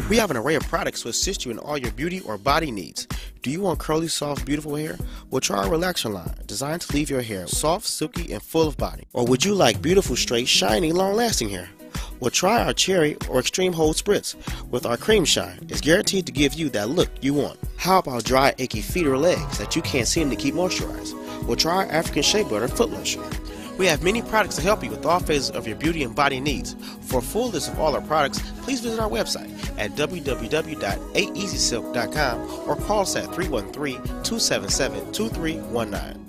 We have an array of products to assist you in all your beauty or body needs. Do you want curly, soft, beautiful hair? Well, try our relaxer line, designed to leave your hair soft, silky, and full of body. Or would you like beautiful, straight, shiny, long-lasting hair? Well, try our Cherry or Extreme Hold Spritz with our Cream Shine. It's guaranteed to give you that look you want. How about dry, achy feet or legs that you can't seem to keep moisturized? Well, try our African Shea Butter Foot Lotion. We have many products to help you with all phases of your beauty and body needs. For a full list of all our products, please visit our website at www.aeasysilk.com or call us at 313-277-2319.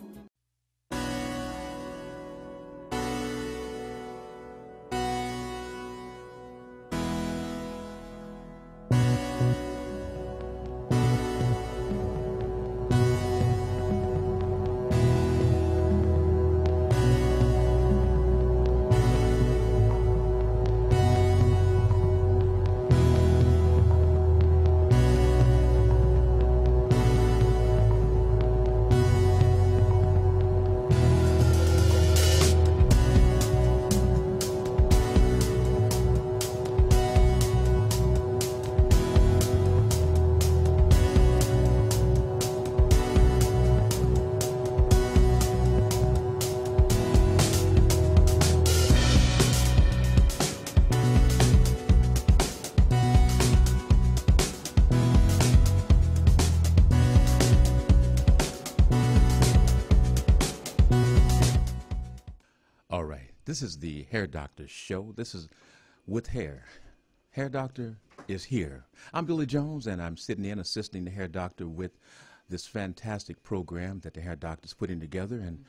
This is the Hair Doctor Show. This is With Hair. Hair Doctor is here. I'm Billy Jones, and I'm sitting in assisting the Hair Doctor with this fantastic program that the Hair Doctor's putting together. And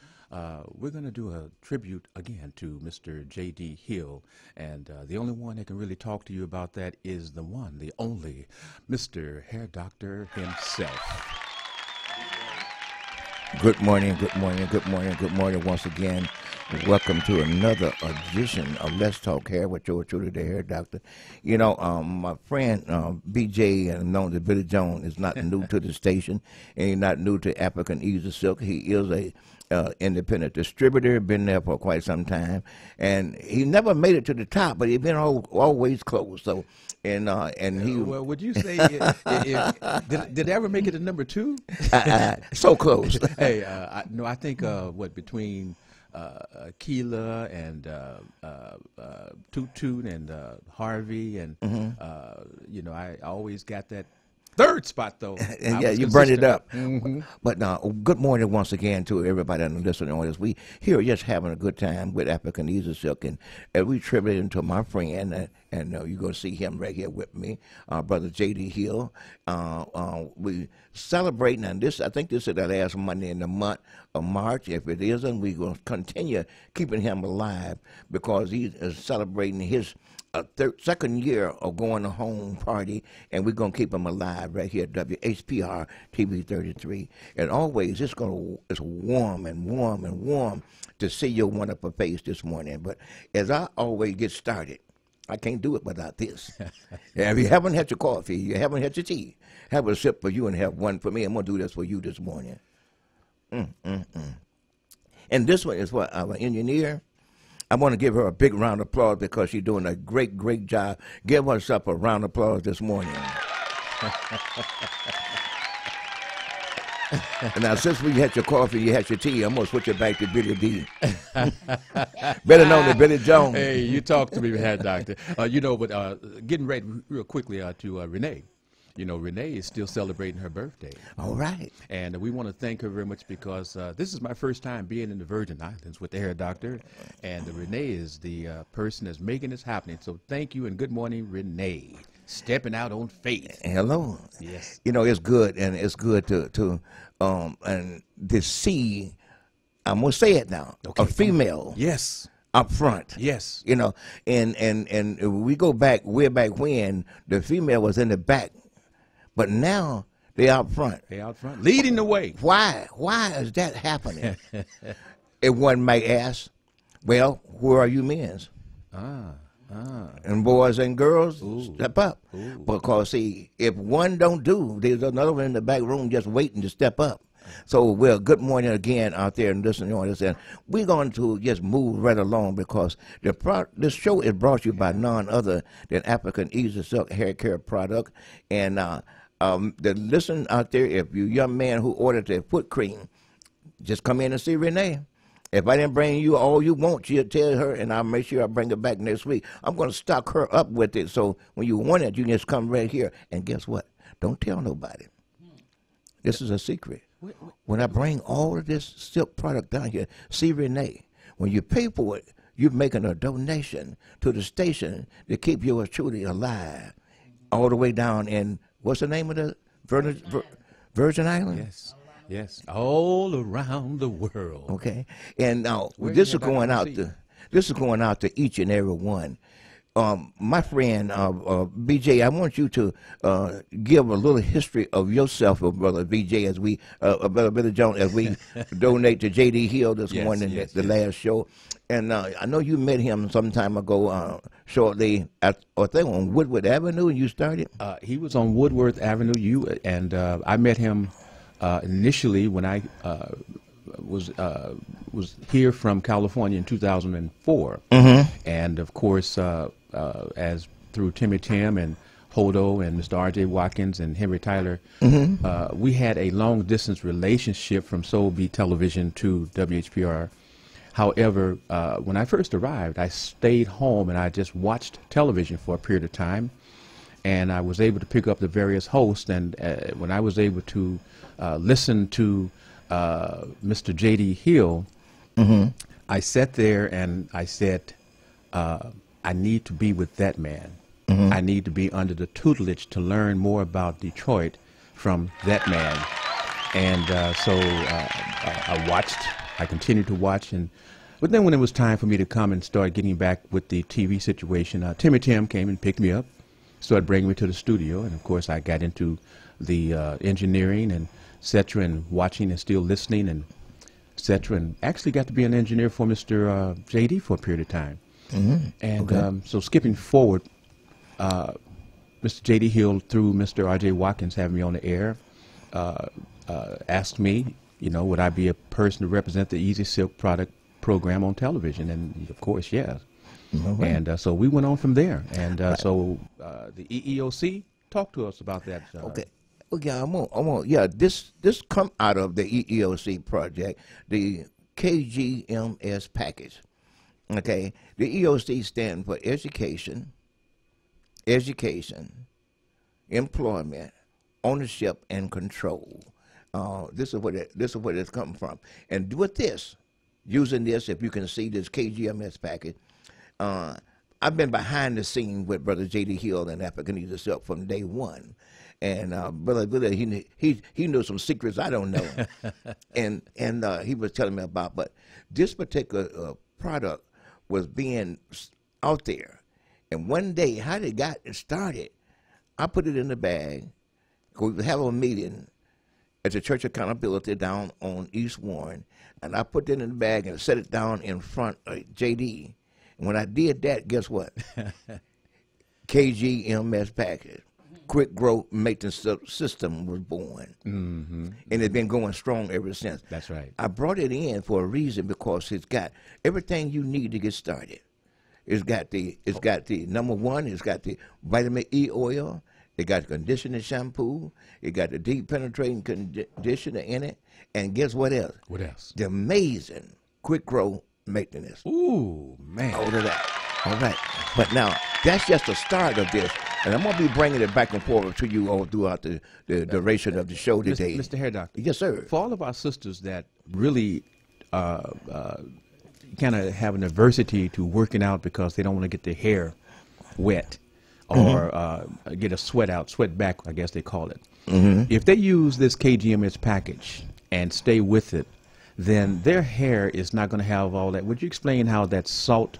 we're going to do a tribute again to Mr. J.D. Hill. And the only one that can really talk to you about that is the one, the only, Mr. Hair Doctor himself. Good morning, good morning, good morning, good morning once again. Welcome to another edition of Let's Talk Hair with yours truly, the Hair Doctor. You know, my friend BJ, known as Billy Jones, is not new to the station, and he's not new to African Easy Silk. He is a independent distributor, been there for quite some time, and he never made it to the top, but he's been always close. So, and he. Well, would you say did it ever make it to number 2? So close. Hey, I think between Keela and Toot Toot and Harvey and I always got that third spot though. Yeah, you burned it up. Mm-hmm. But good morning once again to everybody on the listening audience. We here just having a good time with African Easy Silk, and we tributing to my friend, and you're going to see him right here with me, Brother J.D. Hill. We celebrating, and I think this is the last Monday in the month of March. If it isn't, we're going to continue keeping him alive because he is celebrating his second year of going to home party, and we're going to keep him alive right here at WHPR TV 33. And always, it's warm and warm and warm to see your wonderful face this morning. But as I always get started, I can't do it without this. If you haven't had your coffee, you haven't had your tea, have a sip for you and have one for me. I'm going to do this for you this morning. And this one is what our engineer. I want to give her a big round of applause because she's doing a great, great job. Give herself a round of applause this morning. Now, since we had your coffee, you had your tea, I'm going to switch it back to Billy D. Better known as Billy Jones. Hey, you talk to me, Hair Doctor. But getting ready real quickly to Renee. You know, Renee is still celebrating her birthday. All right. And we want to thank her very much because this is my first time being in the Virgin Islands with the Hair Doctor. And Renee is the person that's making this happening. So thank you and good morning, Renee. Stepping out on faith. Hello. Yes. You know, it's good, and it's good to see, I'm going to say it now, okay. A female. Yes. Up front. Yes. You know, and we go back, way back when the female was in the back. But now they out front. They out front, leading the way. Why is that happening? If one might ask, well, where are you men's? And boys and girls, step up. Ooh. Because, see, if one don't do, there's another one in the back room just waiting to step up. So, well, good morning again out there and listening to us. And we're going to just move right along because this show is brought to you by none other than African Easy Silk Hair Care Product. And the listen out there, if you young man who ordered the foot cream, just come in and see Renee. If I didn't bring you all you want, she'll tell her, and I'll make sure I bring it back next week. I'm going to stock her up with it, so when you want it, you just come right here. And guess what? Don't tell nobody. This is a secret. When I bring all of this silk product down here, see Renee. When you pay for it, you're making a donation to the station to keep yours truly alive, all the way down in, what's the name of the Virgin Island? Yes. Yes, all around the world. Okay, and now this is going out to each and every one. My friend BJ, I want you to give a little history of yourself, brother BJ, as we brother Jones, as we donate to J.D. Hill this morning at the last show. And I know you met him some time ago, shortly I think on Woodward Avenue. You started. He was on Woodworth Avenue. I met him. Initially, when I was here from California in 2004, and of course, as through Timmy Tim and Hodo and Mr. R.J. Watkins and Henry Tyler, we had a long distance relationship from Soul Beat Television to WHPR. However, when I first arrived, I stayed home and I just watched television for a period of time, and I was able to pick up the various hosts. And when I was able to listen to Mr. J.D. Hill, I sat there and I said, I need to be with that man. I need to be under the tutelage to learn more about Detroit from that man. And so I watched, I continued to watch. But then when it was time for me to come and start getting back with the TV situation, Timmy Tim came and picked me up, started bringing me to the studio. And of course, I got into the engineering and et cetera, and watching and still listening and et cetera, and actually got to be an engineer for Mr. J.D. for a period of time. And so skipping forward, Mr. J.D. Hill, through Mr. R.J. Watkins having me on the air, asked me, would I be a person to represent the Easy Silk product program on television? And of course, yes. And so we went on from there. And so the EEOC, talk to us about that. Okay. Well, yeah, this come out of the EEOC project, the KGMS package. Okay, the EEOC stand for education, employment, ownership, and control. This is what it's come from. And with this, using this, if you can see this KGMS package, I've been behind the scene with Brother J.D. Hill and African Easy Silk from day one. And brother, he knew some secrets I don't know, and he was telling me about. But this particular product was being out there, and one day, how they got it started, I put it in the bag. We have a meeting at the Church of Accountability down on East Warren, and I put it in the bag and set it down in front of JD. And when I did that, guess what? KGMS package. Quick Growth Maintenance System was born, and it's been going strong ever since. That's right. I brought it in for a reason because it's got everything you need to get started. It's got the number one. It's got the vitamin E oil. It got the conditioning shampoo. It got the deep penetrating conditioner in it. And guess what else? What else? The amazing Quick Growth Maintenance. Ooh, man. All of that. All right. But now, that's just the start of this. And I'm going to be bringing it back and forth to you all throughout the duration of the show today. Mr. Hair Doctor. Yes, sir. For all of our sisters that really kind of have an adversity to working out because they don't want to get their hair wet or get a sweat back, I guess they call it. If they use this KGMS package and stay with it, then their hair is not going to have all that. Would you explain how that salt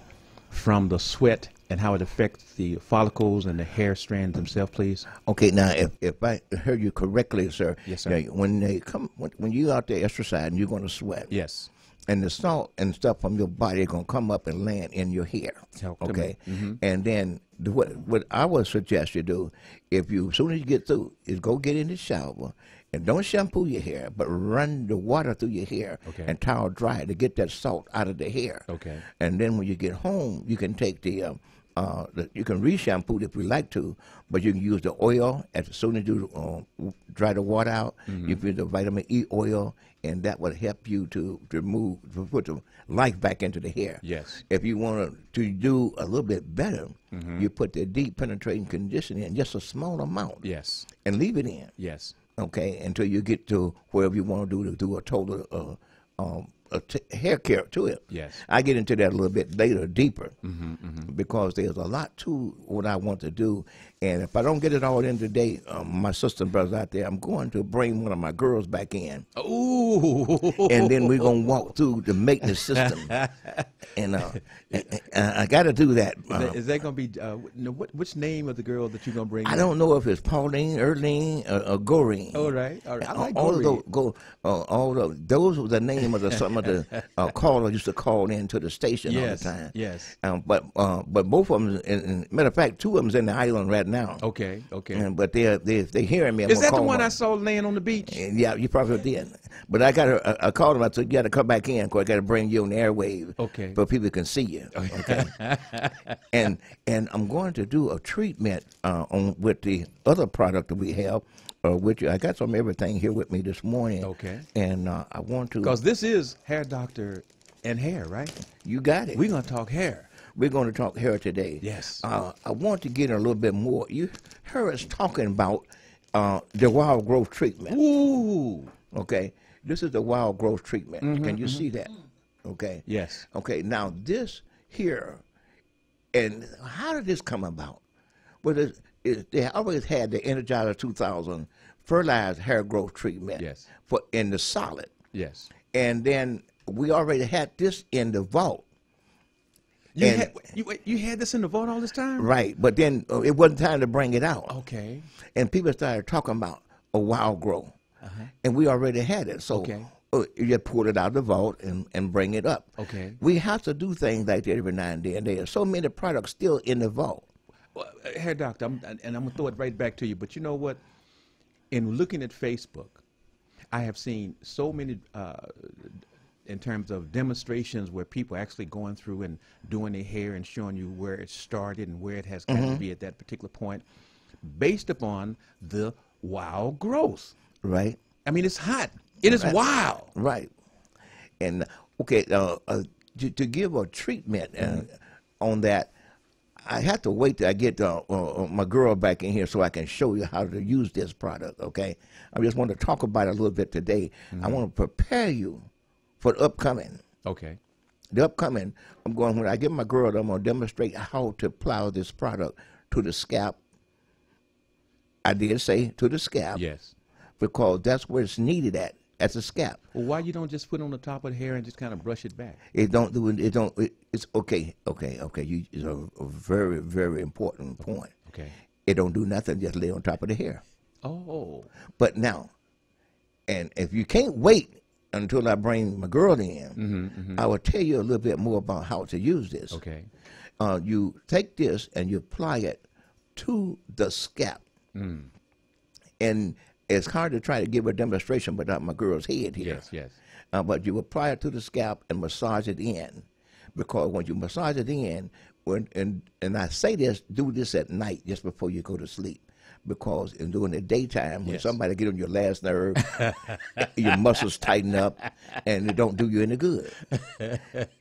from the sweat and how it affects the follicles and the hair strands themselves, please? Okay, now if I heard you correctly, sir. Yes, sir. Now, when you out there exercising, you're going to sweat. Yes. And the salt and stuff from your body are going to come up and land in your hair. Okay. And then what I would suggest you do, as soon as you get through, is go get in the shower And don't shampoo your hair, but run the water through your hair Okay. and towel dry to get that salt out of the hair. Okay. And then when you get home, you can take you can re-shampoo it if you like to, but you can use the oil as soon as you dry the water out. You put the vitamin E oil, and that will help you to put the life back into the hair. Yes. If you want to do a little bit better, you put the deep penetrating conditioner in just a small amount. Yes. And leave it in. Yes. Okay, until you get to wherever you want to do a total hair care to it. Yes. I get into that a little bit later, deeper, because there's a lot to what I want to do. And if I don't get it all in today, my sister and brothers out there, I'm going to bring one of my girls back in. Ooh. And then we're going to walk through the maintenance system. And I got to do that. Is that going to be, which name of the girl that you're going to bring I in? don't know if it's Pauline, Erling, or Goreen. All right. All right. I like all of Goree. those were the name of some of the callers used to call in to the station all the Yes. time. Yes. But both of them, matter of fact, two of them's in the island right now. Okay. Okay. But they hearing me. I'm Is gonna that the call one them I up. saw laying on the beach? Yeah, you probably did. But I called them. I said, you got to come back in because I got to bring you on the airwave. Okay. So people can see you. Okay. and I'm going to do a treatment with the other product that we have. Which I got some everything here with me this morning. Okay. And I want to. Because this is Hair Doctor and Hair, right? You got it. We're going to talk hair. We're going to talk hair today. Yes. I want to get in a little bit more. You heard us talking about the wild growth treatment. Ooh. Okay. This is the wild growth treatment. Can you see that? Okay. Yes. Okay. Now this here, and how did this come about? Well, they always had the Energizer 2000 fertilized hair growth treatment. Yes. In the solid. Yes. And then we already had this in the vault. You And- had, you had this in the vault all this time? Right, but then it wasn't time to bring it out. Okay. And people started talking about a wild grow. And we already had it. So Okay. You just pull it out of the vault and bring it up. Okay. We have to do things like that every now and then. There are so many products still in the vault. Well, Hair Doctor, I'm going to throw it right back to you. But you know what? In looking at Facebook, I have seen so many, in terms of demonstrations where people are actually going through and doing their hair and showing you where it started and where it has got to be at that particular point, based upon the wild growth. Right? I mean, it's hot. It is wild. Right. And, okay, to give a treatment on that, I have to wait till I get my girl back in here so I can show you how to use this product, okay? I just want to talk about it a little bit today. I want to prepare you for the upcoming. Okay. The upcoming, when I get my girl, I'm going to demonstrate how to apply this product to the scalp. I did say to the scalp. Yes. Because that's where it's needed at the scalp. Well, why you don't just put it on the top of the hair and just kind of brush it back? It's okay. It's a very, very important point. Okay. It don't do nothing, just lay on top of the hair. Oh. But now, and if you can't wait until I bring my girl in, I will tell you a little bit more about how to use this. Okay. You take this and you apply it to the scalp. And it's hard to try to give a demonstration without my girl's head here. Yes, yes. But you apply it to the scalp and massage it in. Because when you massage it in, and I say this, do this at night just before you go to sleep. Because during the daytime, when Yes. somebody get on your last nerve, your muscles tighten up, and it don't do you any good.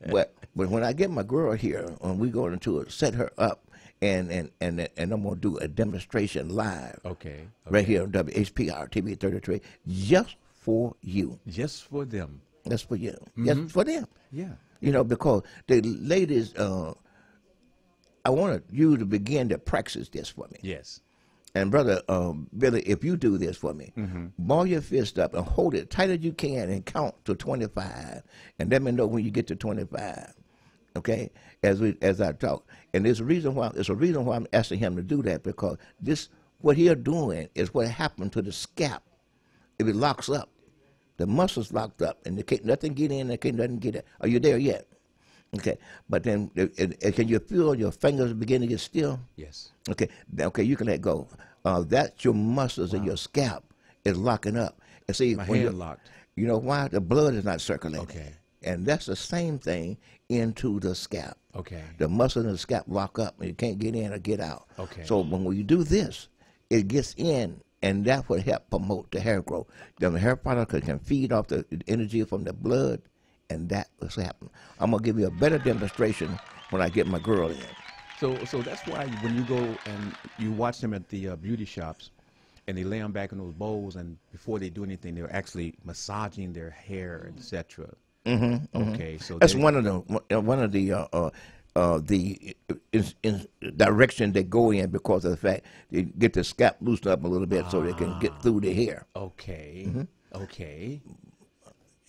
But when I get my girl here, when we go into it, set her up, and I'm gonna do a demonstration live. Okay. Right here on WHPR TV 33, just for you. Just for them. That's for you. Just for them. Yeah. You know, because the ladies, I want you to begin to practice this for me. Yes. And brother Billy, if you do this for me, ball your fist up and hold it tight as you can and count to 25, and let me know when you get to 25. Okay, as I talk, and there's a reason why I'm asking him to do that, because what he's doing is what happened to the scalp. If it locks up, the muscles locked up, and can't nothing get in, and can't nothing get out. Are you there yet? Okay, but then can you feel your fingers begin to get still? Yes. Okay, you can let go. That's your muscles in your scalp is locking up. And see, My when hand locked. you know why? The blood is not circulating. Okay. And that's the same thing into the scalp. Okay. The muscle in the scalp lock up, and you can't get in or get out. Okay. So when you do this, it gets in, and that would help promote the hair growth. The hair product can feed off the energy from the blood, and that was happening. I'm gonna give you a better demonstration when I get my girl in. So that's why when you go and you watch them at the beauty shops, and they lay them back in those bowls, and before they do anything, they're actually massaging their hair, etc. Okay, so That's one of the direction they go in because of the fact they get the scalp loosened up a little bit so they can get through the hair. Okay. Okay.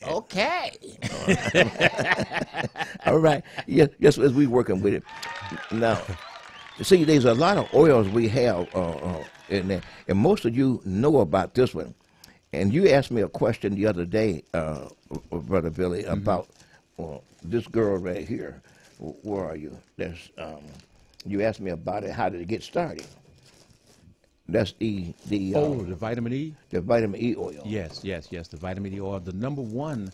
Okay. All right. Yes, as we working with it now. See, there's a lot of oils we have in there, and most of you know about this one. And you asked me a question the other day, Brother Billy, about this girl right here. Where are you? You asked me about it. How did it get started? That's the vitamin E. The vitamin E oil. Yes, the vitamin E oil. The number one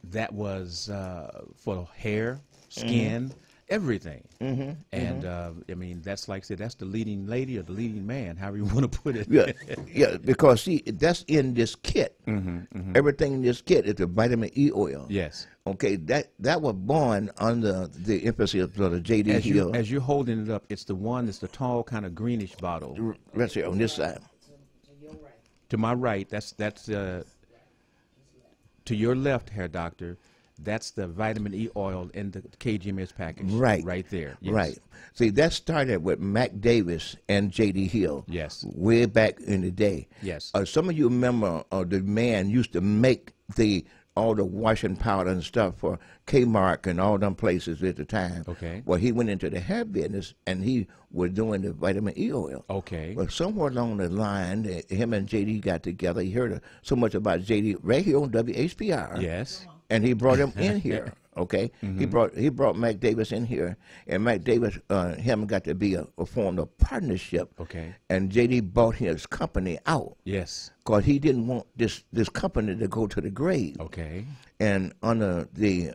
that was for hair, skin, everything. And I mean, that's like I said, that's the leading lady or the leading man, however you want to put it. Yeah, because see, that's in this kit. Everything in this kit is the vitamin E oil. Yes. Okay, that was born under the emphasis of the J.D. Hill. As you're holding it up, it's the one that's the tall, kind of greenish bottle. Right here on this side. To my right, that's to your left, hair doctor. That's the vitamin E oil in the KGMS package. Right. Right there. Yes. Right. See, that started with Mac Davis and J.D. Hill. Yes. Way back in the day. Yes. Some of you remember the man used to make all the washing powder and stuff for Kmart and all them places at the time. Okay. Well, he went into the hair business, and he was doing the vitamin E oil. Okay. Well, somewhere along the line, him and J.D. got together. He heard so much about J.D. right here on WHPR. Yes. And he brought him in here. Okay, he brought Mac Davis in here, and Mac Davis him got to be formed a partnership. Okay. And JD bought his company out. Yes. Because he didn't want this company to go to the grave. Okay. And under the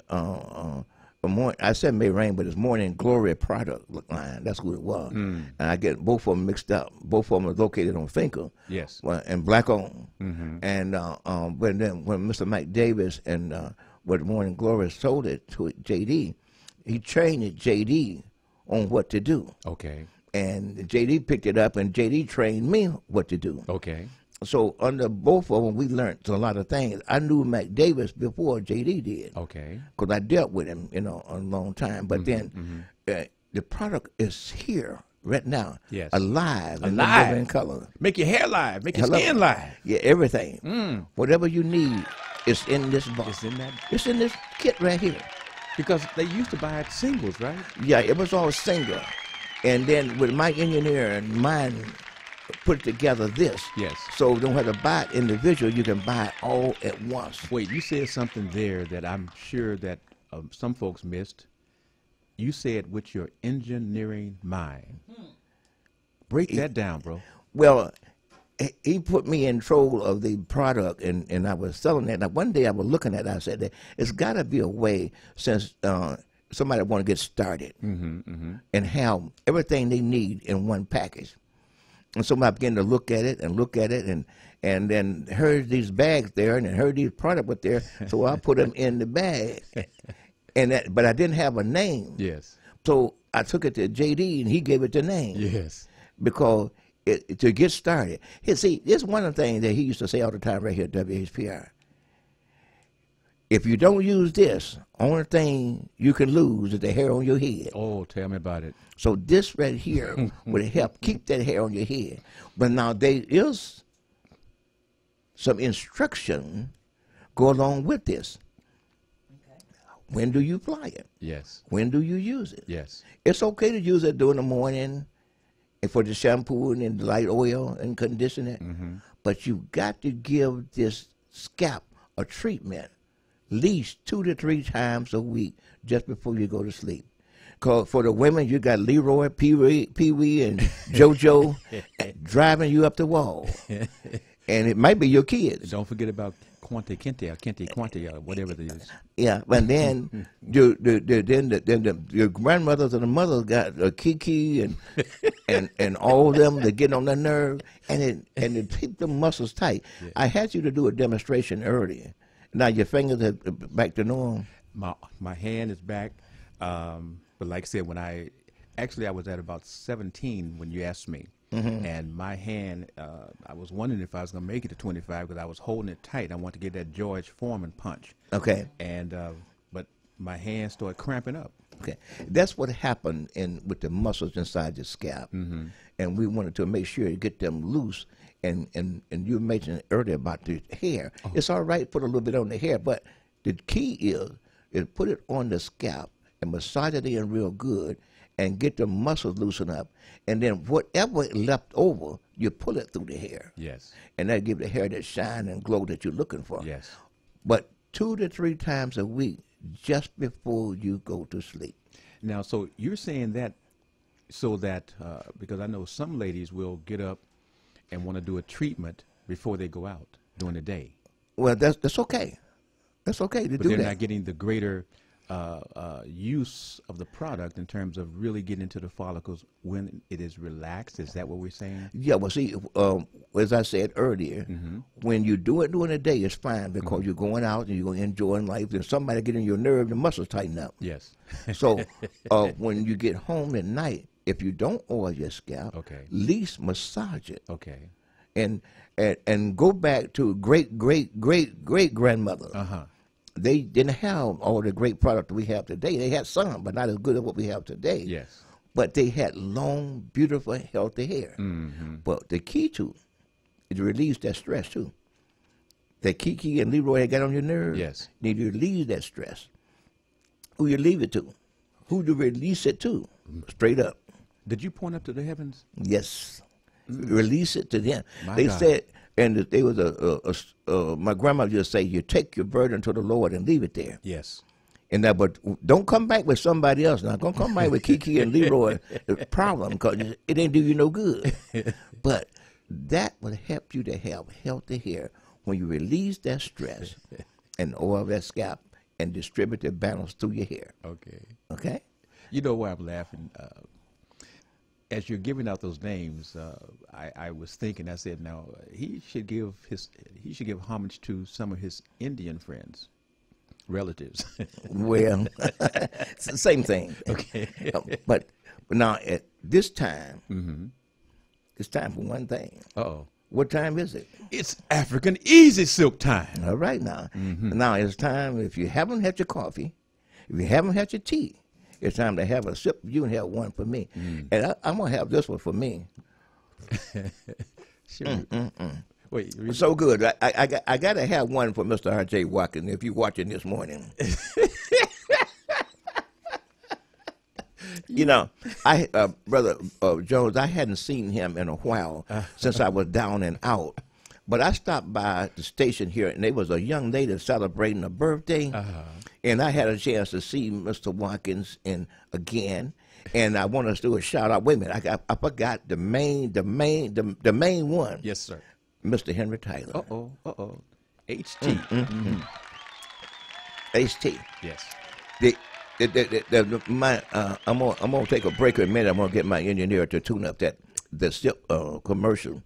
I said May Rain, but it's Morning Glory product line. That's who it was. And I get both of them mixed up. Both of them are located on Finkel. Yes. And black owned. And but then when Mr. Mac Davis and with Morning Glory sold it to JD, he trained JD on what to do. Okay. And JD picked it up, and JD trained me what to do. Okay. So under both of them, we learned a lot of things. I knew Mac Davis before JD did. Okay. Because I dealt with him, a long time. But then the product is here right now. Yes. Alive. In color. Make your hair live. Make your skin live. Yeah, everything. Whatever you need is in this box. It's in that. It's in this kit right here. Because they used to buy it singles, right? Yeah, it was all single. And then with my engineer and mine put together this. Yes. So you don't have to buy it individual. You can buy it all at once. Wait, you said something there that I'm sure that some folks missed. You said with your engineering mind. Break that down, bro. Well, he put me in control of the product, and I was selling it. Now, one day I was looking at it, I said, that it's got to be a way, since somebody want to get started and have everything they need in one package. And so I began to look at it, and then heard these bags there, and then heard these products were there, so I put them in the bag. But I didn't have a name. Yes. So I took it to JD, and he gave it the name. Yes. Because to get started. See, this is one of the things that he used to say all the time right here at WHPR. If you don't use this, only thing you can lose is the hair on your head. Oh, tell me about it. So this right here would help keep that hair on your head. But now there is some instruction go along with this. Okay. When do you apply it? Yes. When do you use it? Yes. It's okay to use it during the morning and for the shampoo and the light oil and condition it. But you got to give this scalp a treatment at least 2 to 3 times a week just before you go to sleep. Because for the women, you got Leroy, Pee Wee, and JoJo driving you up the wall. and it might be your kids. Don't forget about Quante Kente or Kente Quante or whatever it is. Yeah, but then your grandmothers and the mothers got Kiki and all of them. They get on their nerve and it keep the muscles tight. Yeah. I had you to do a demonstration earlier. Now your fingers are back to normal. My hand is back, but like I said, when I was at about 17 when you asked me. Mm-hmm. And my hand, I was wondering if I was going to make it to 25 because I was holding it tight. I wanted to get that George Foreman punch. Okay. And but my hand started cramping up. Okay, that's what happened with the muscles inside your scalp. Mm-hmm. And we wanted to make sure you get them loose. And you mentioned earlier about the hair. Oh. It's all right, put a little bit on the hair, but the key is put it on the scalp and massage it in real good. And get the muscles loosened up, and then whatever left over, you pull it through the hair. Yes. And that gives the hair that shine and glow that you're looking for. Yes. But 2 to 3 times a week, just before you go to sleep. Now, so you're saying that so that, because I know some ladies will get up and want to do a treatment before they go out during the day. Well, that's okay. That's okay to do that. But they're not getting the greater use of the product in terms of really getting into the follicles when it is relaxed. Is that what we're saying? Yeah, well, see, as I said earlier, mm-hmm. when you do it during the day, it's fine because mm-hmm. you're going out and you're going to enjoy life. And somebody getting your nerve, the muscles tighten up. Yes. So when you get home at night, if you don't oil your scalp, okay. at least massage it. Okay. And go back to great grandmother. Uh-huh. They didn't have all the great product we have today. They had some, but not as good as what we have today. Yes. But they had long, beautiful, healthy hair. Mm-hmm. But the key to it is to release that stress, too. That Kiki and Leroy had got on your nerves. Yes. You need to release that stress. Who you leave it to? Who you release it to? Straight up. Did you point up to the heavens? Yes. Release it to them. My they God. said, and there was my grandma just say, you take your burden to the Lord and leave it there. Yes. And that, but don't come back with somebody else. Now, don't come back with Kiki and Leroy problem because it ain't do you no good. But that will help you to have healthy hair when you release that stress and oil that scalp and distribute the balance through your hair. Okay. Okay? You know why I'm laughing? As you're giving out those names, I was thinking. I said, now he should give homage to some of his Indian friends, relatives. Well, it's the same thing. Okay. But now at this time, mm-hmm. it's time for one thing. Uh-oh. What time is it? It's African Easy Silk time. All right now. Mm-hmm. Now it's time. If you haven't had your coffee, if you haven't had your tea, it's time to have a sip. You can have one for me. Mm. And I'm going to have this one for me. Sure. Wait. So good. I got to have one for Mr. R.J. Watkins if you're watching this morning. You know, Brother Jones, I hadn't seen him in a while since I was down and out. But I stopped by the station here, and there was a young lady celebrating a birthday, and I had a chance to see Mr. Watkins again, and I want to do a shout out. Wait a minute, I forgot the main one. Yes, sir. Mr. Henry Tyler. HT. Mm-hmm. HT. Yes. I'm gonna take a break in a minute. I'm gonna get my engineer to tune up the commercial.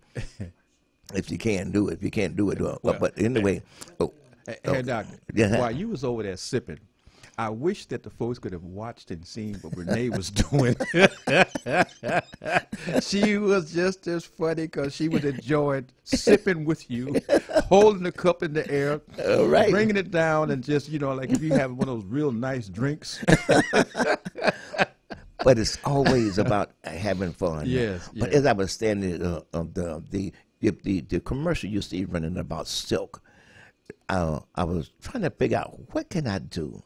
If you can do it, if you can't do it, but anyway. Hey, Doctor, while you was over there sipping, I wish that the folks could have watched and seen what Renee was doing. She was just as funny because she was enjoying sipping with you, holding the cup in the air, right. bringing it down, and just, like if you have one of those real nice drinks. But it's always about having fun. Yes. But as I was standing the commercial you see running about silk, I was trying to figure out what can I do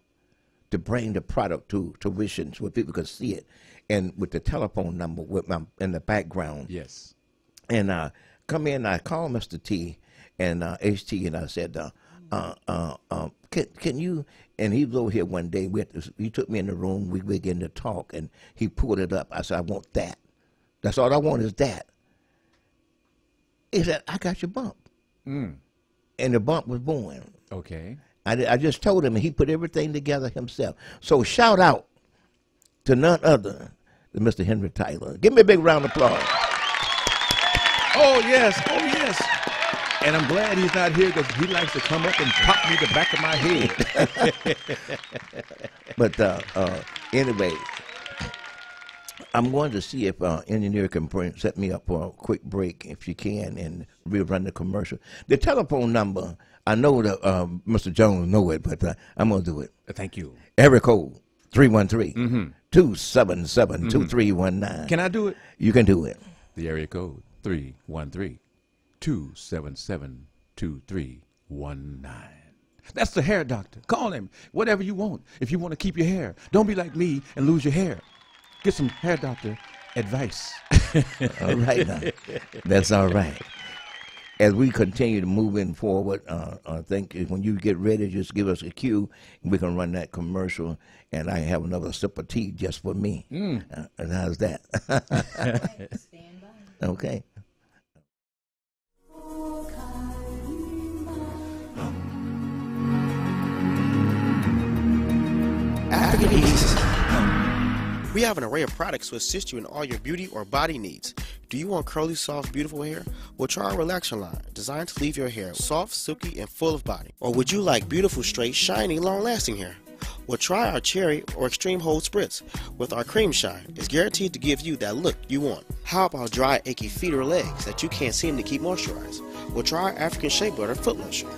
to bring the product to tuition so people could see it, and with the telephone number in the background. Yes. And come in, I called Mr. T and HT, and I said, can you? And he was over here one day. He took me in the room. We began to talk, and he pulled it up. I said, I want that. That's all I want is that. He said, I got your bump. and the bump was born. Okay. I just told him, and he put everything together himself. So shout out to none other than Mr. Henry Tyler. Give me a big round of applause. Oh, yes. Oh, yes. And I'm glad he's not here because he likes to come up and pop me the back of my head. But anyway, I'm going to see if engineer can set me up for a quick break, if you can, and we'll run the commercial. The telephone number, I know that Mr. Jones know it, but I'm going to do it. Thank you. Area code 313-277-2319. Can I do it? You can do it. The area code 313-277-2319. That's the hair doctor. Call him. Whatever you want. If you want to keep your hair, don't be like me and lose your hair. Get some hair doctor advice. All right now. That's all right. As we continue to moving forward, I think when you get ready, just give us a cue, and we can run that commercial, and I have another sip of tea just for me. And how's that? Stand by. Okay. African Ease. We have an array of products to assist you in all your beauty or body needs. Do you want curly, soft, beautiful hair? Well, try our relaxer line, designed to leave your hair soft, silky, and full of body. Or would you like beautiful, straight, shiny, long-lasting hair? Well, try our cherry or extreme hold spritz. With our cream shine, it's guaranteed to give you that look you want. How about dry, achy feet or legs that you can't seem to keep moisturized? Well, try our African Shea Butter Foot Lotion.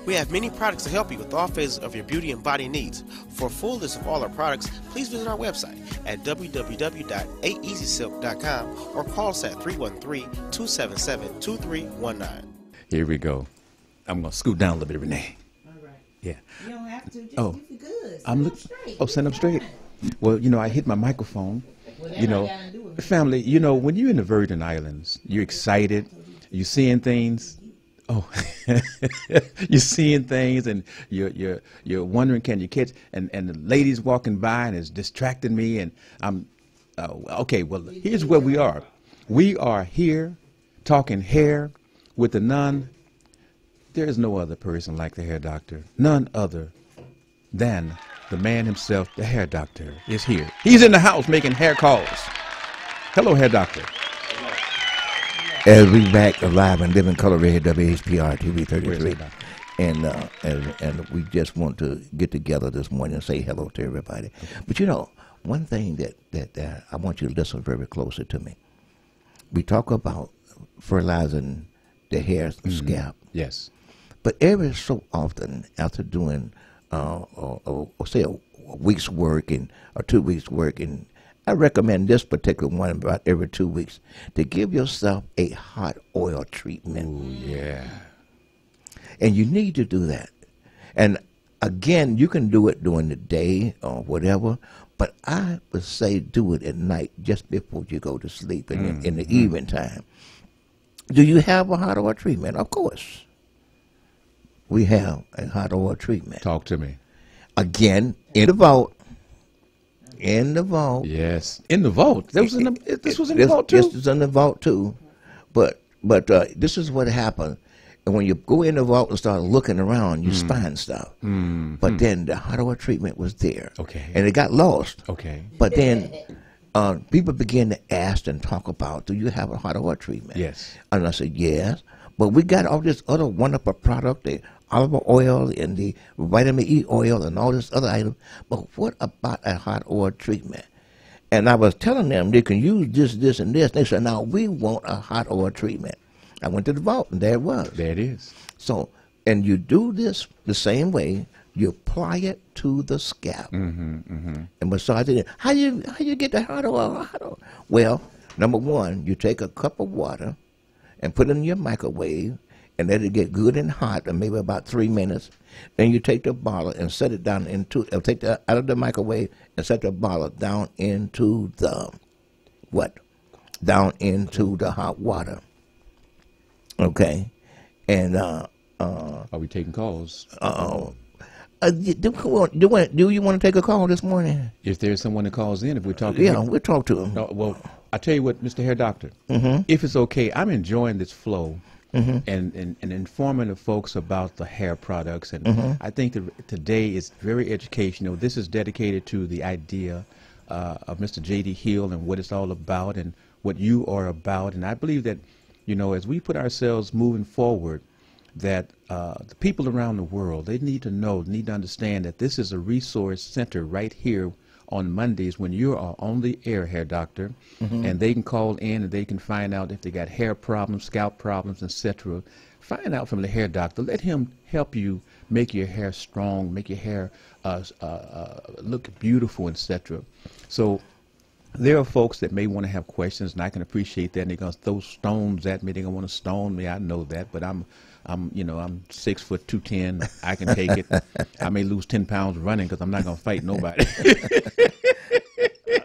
We have many products to help you with all phases of your beauty and body needs. For a full list of all our products, please visit our website at www.aeasysilk.com or call us at 313-277-2319. Here we go. I'm going to scoot down a little bit, Renee. All right. Yeah. You don't have to. Just Oh. keep it good. I'm looking. Oh, send them straight. Well, you know, I hit my microphone. You know, family, you know, when you're in the Virgin Islands, you're excited. You're seeing things. Oh, you're seeing things, and you're wondering, can you catch? And the lady's walking by and it's distracting me, and I'm okay. Well, here's where we are. We are here talking hair with the none. There is no other person like the hair doctor. None other than the man himself. The hair doctor is here. He's in the house making hair calls. Hello, hair doctor. As we back alive and live in color right here, WHPR TV 33. And we just want to get together this morning and say hello to everybody. Okay. But you know, one thing that I want you to listen very closely to me. We talk about fertilizing the hair scalp. Yes. But every so often, after doing, say a week's work or 2 weeks work, and I recommend this particular one about every 2 weeks, to give yourself a hot oil treatment. Ooh, yeah. And you need to do that. And again, you can do it during the day or whatever, but I would say do it at night just before you go to sleep in the evening time. Do you have a hot oil treatment? Of course. We have a hot oil treatment. Talk to me. Again, in the vault. In the vault. Yes. In the vault. This was in the vault too? This is in the vault too. But this is what happened. And when you go in the vault and start looking around, you find stuff. But then the hot oil treatment was there. Okay. And it got lost. Okay. But then people began to ask and talk about, do you have a hot oil treatment? Yes. And I said, yes. But we got all this other wonderful product, the olive oil and the vitamin E oil and all this other items. But what about a hot oil treatment? And I was telling them they can use this, this, and this. They said, now we want a hot oil treatment. I went to the vault, and there it was. There it is. So, and you do this the same way. You apply it to the scalp and massage it in. How you get the hot oil? Well, number one, you take a cup of water and put it in your microwave and let it get good and hot, and maybe about 3 minutes. Then you take the bottle and set it down into, take that out of the microwave and set the bottle down into the, down into the hot water. Okay. And, are we taking calls? do you want to take a call this morning? If there's someone that calls in, if we're talking. Yeah, we'll talk to him. No, well, I tell you what, Mr. Hair Doctor, if it's okay, I'm enjoying this flow and informing the folks about the hair products. And I think that today is very educational. This is dedicated to the idea of Mr. J.D. Hill and what it's all about and what you are about. And I believe that, you know, as we put ourselves moving forward, that the people around the world, they need to know, need to understand that this is a resource center right here on Mondays when you are on the air, Hair Doctor, and they can call in and they can find out if they got hair problems, scalp problems, etc. Find out from the hair doctor. Let him help you make your hair strong, make your hair look beautiful, etc. So there are folks that may want to have questions, and I can appreciate that. And they're going to throw stones at me. They're going to want to stone me. I know that, but I'm 6 foot 210. I can take it. I may lose 10 pounds running because I'm not going to fight nobody.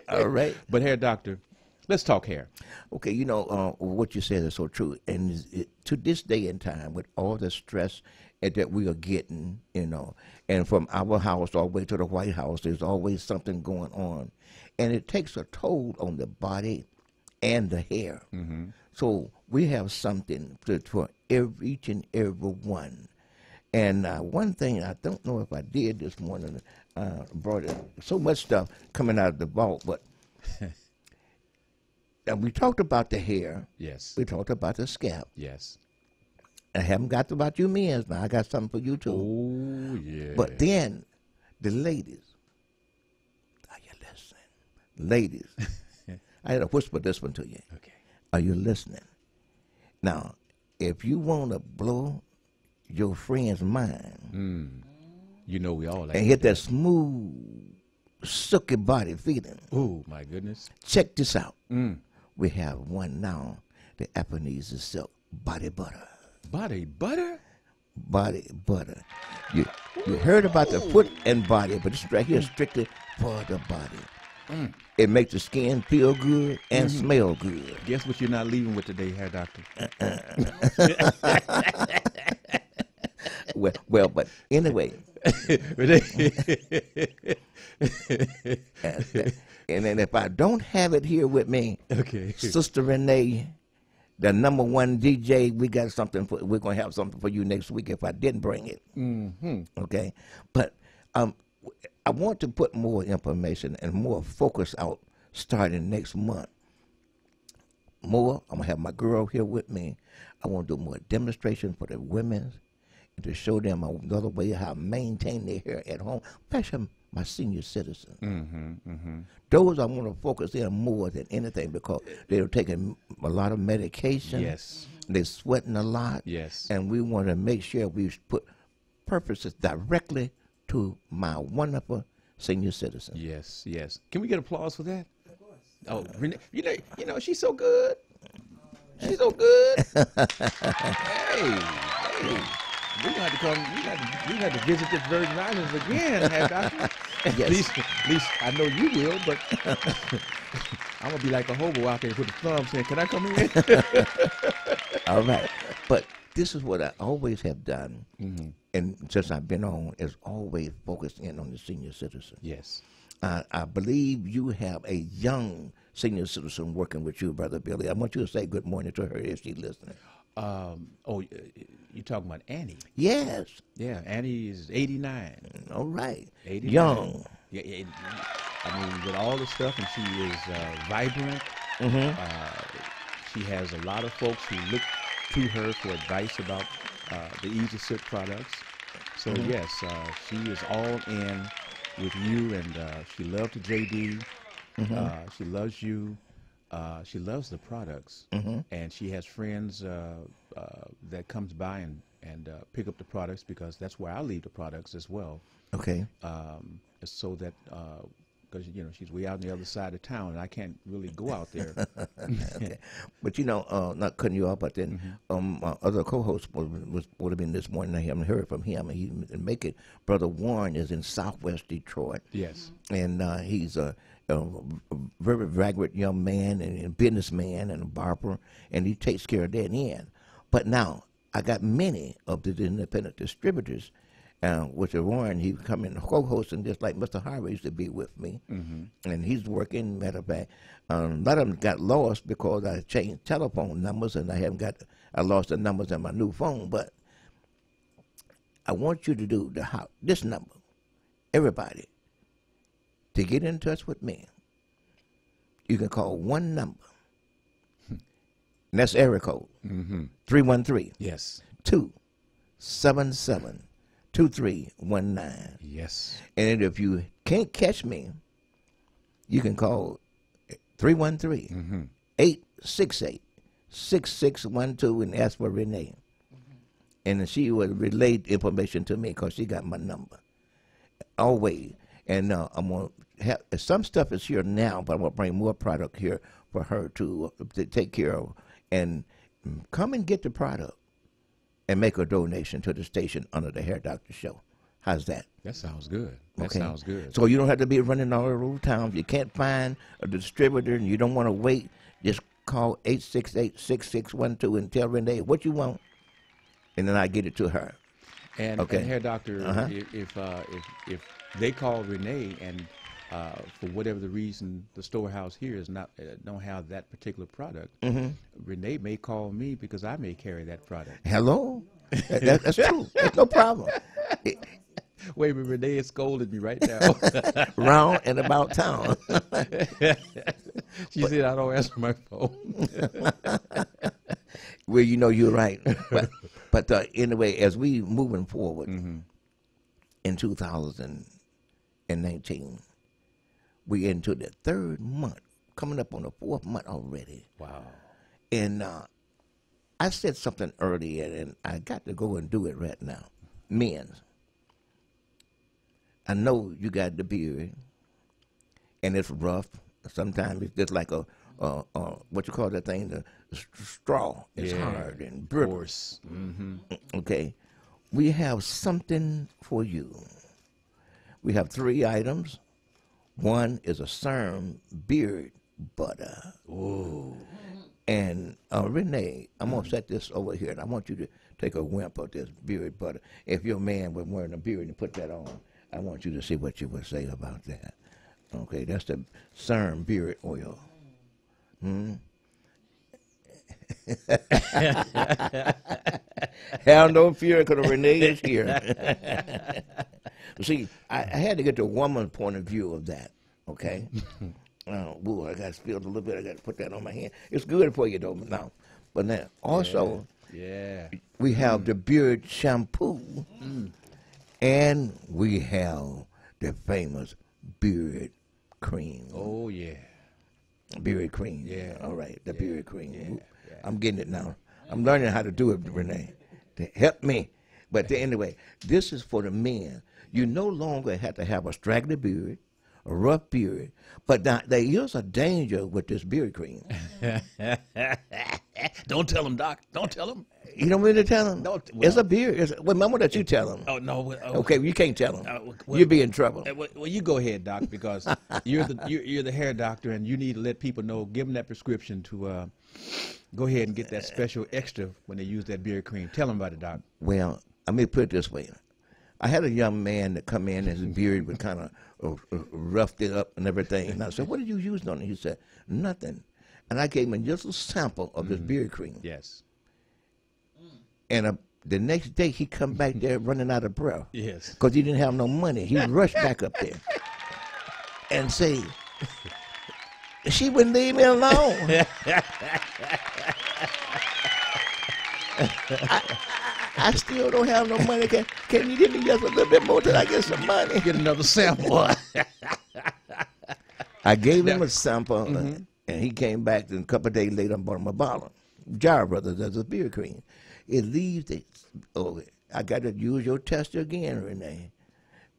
All right. But Hair Doctor, let's talk hair. Okay, you know, what you said is so true. And to this day and time, with all the stress that we are getting, you know, and from our house all the way to the White House, there's always something going on. And it takes a toll on the body and the hair. So we have something for each and every one. And one thing, I don't know if I did this morning, brought in so much stuff coming out of the vault, but and we talked about the hair. Yes. We talked about the scalp. Yes. I haven't got about you men now. I got something for you too. Oh, yeah. But then the ladies, are you listening? Ladies, I had to whisper this one to you. Okay. Are you listening? Now, if you want to blow your friend's mind You know we all like and hit that smooth, silky body feeling, oh, my goodness. check this out. We have one now, the Ebenezer Silk Body Butter. Body butter? Body butter. You heard about the foot and body, but this right here is strictly for the body. It makes the skin feel good and smell good. Guess what you're not leaving with today, Hair Doctor? Well, but anyway. And then if I don't have it here with me, Okay. Sister Renee, the #1 DJ, we're going to have something for you next week if I didn't bring it. Okay? But I want to put more information and more focus out starting next month. I'm going to have my girl here with me. I want to do more demonstrations for the women and to show them another way how to maintain their hair at home, especially my senior citizens. Those I want to focus in more than anything because they're taking a lot of medication. Yes. They're sweating a lot. Yes. And we want to make sure we put purposes directly to my wonderful senior citizens. Yes, yes. Can we get applause for that? Of course. Oh, Renee, you know, she's so good. She's so good. hey. We're gonna have to come. We got to visit this Virgin Islands again, Hair Doctor. Yes. At least I know you will, but I'm gonna be like a hobo out there with a thumb saying, "Can I come in?" All right. But this is what I always have done, and since I've been on, is always focus in on the senior citizen. Yes. I believe you have a young senior citizen working with you, Brother Billy. I want you to say good morning to her if she's listening. You're talking about Annie? Yes. Yeah, Annie is 89. All right. 89. Young. Yeah, I mean, with all the stuff, and she is vibrant. She has a lot of folks who look to her for advice about the Easy Silk products. So yes, she is all in with you, and she loves the JD. She loves you. She loves the products, and she has friends that comes by and pick up the products because that's where I leave the products as well. Okay. So that because she's way out on the other side of town, and I can't really go out there. Okay. But not cutting you off, but then my other co-host would have been this morning. I haven't heard from him. He didn't make it. Brother Warren is in Southwest Detroit. Yes. And he's a very vibrant young man and a businessman and a barber, and he takes care of that end. But now I got many of the independent distributors with the Warren, he come in co-hosting just like Mr. Harvey used to be with me, and he's working. Matter of fact, a lot of them got lost because I changed telephone numbers, and I lost the numbers on my new phone. But I want you to do this number, everybody, to get in touch with me. You can call one number, and that's area code 313. Yes. 277-2319. Yes. And if you can't catch me, you can call 313-868-6612 and ask for Renee. And she will relay information to me because she got my number. Always. And I'm going to have, some stuff is here now, but I'm going to bring more product here for her to take care of. And come and get the product and make a donation to the station under the Hair Doctor Show. How's that? That sounds good. That sounds good. So you don't have to be running all over town. If you can't find a distributor and you don't want to wait, just call 868-6612 and tell Renee what you want, and then I get it to her. And, Okay. and Hair Doctor, if they call Renee and for whatever the reason the storehouse here is not don't have that particular product, Renee may call me because I may carry that product. Hello? That's true. That's no problem. Wait a minute, Renee has scolded me right now. Round and about town. She said I don't answer my phone. Well, you know you're right. But anyway, as we moving forward in 2019, we into the third month, coming up on the fourth month already. Wow. And I said something earlier, and I got to go and do it right now. Men, I know you got the beard, and it's rough. Sometimes it's just like a what you call that thing, the straw. It's hard and brittle. Coarse. Okay, we have something for you. We have 3 items. One is a Serum beard butter. Ooh. And Renee, I'm gonna set this over here, and I want you to take a whimp of this beard butter. If your man was wearing a beard and put that on, I want you to see what you would say about that. Okay, that's the Serum beard oil. Have no fear, because Renee is here. See, I had to get the woman's point of view of that. Okay. Ooh, I got spilled a little bit. I got to put that on my hand. It's good for you though. Now, but now also, we have the beard shampoo, and we have the famous beard cream. Oh yeah. Beard cream. Yeah. All right, the beard cream. I'm getting it now. I'm learning how to do it, Renee. To help me. But anyway, this is for the men. You no longer have to have a straggly beard, a rough beard, but now there is a danger with this beard cream. Don't tell him, Doc. Don't tell him. You don't really tell them? No, It's a beard. Remember that you tell them. Oh no. Okay, you can't tell them. You'll be in trouble. Well, you go ahead, Doc, because you're the hair doctor, and you need to let people know. Give them that prescription to go ahead and get that special extra when they use that beard cream. Tell them about it, Doc. Well, let me put it this way. I had a young man that come in, and his beard was kind of roughed it up and everything. And I said, "What did you use on it?" He said, "Nothing." And I gave him just a sample of this beard cream. Yes. And the next day, he come back there running out of breath. Yes. Because he didn't have no money. He rushed back up there and say, "She wouldn't leave me alone." I still don't have no money. Can you give me just a little bit more till I get some money? Get another sample. I gave him a sample, and he came back, and a couple of days later, I bought him a bottle. Jar Brothers, that's a beard cream. It leaves it. Oh, I got to use your tester again, Renee.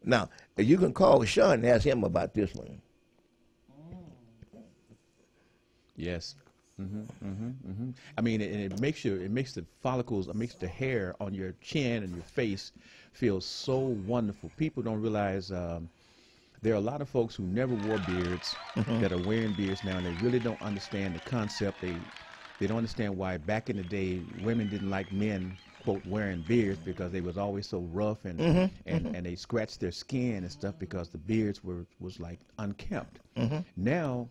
Now, you can call Sean and ask him about this one. Yes. I mean, it makes the follicles, it makes the hair on your chin and your face feel so wonderful. People don't realize there are a lot of folks who never wore beards that are wearing beards now, and they really don't understand the concept. They don't understand why back in the day women didn't like men, quote, wearing beards because they was always so rough and and they scratched their skin and stuff because the beards was like unkempt. Now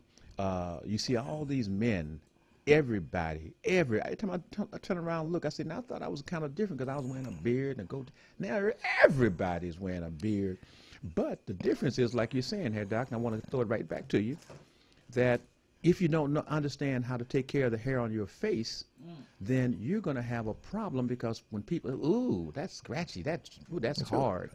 you see all these men, everybody, every time I turn around and look, I said, now I thought I was kind of different because I was wearing a beard and a goatee. Now everybody's wearing a beard. But the difference is, like you're saying here, Doc, and I want to throw it right back to you, that if you don't understand how to take care of the hair on your face, then you're going to have a problem because when people, ooh, that's scratchy, that's hard.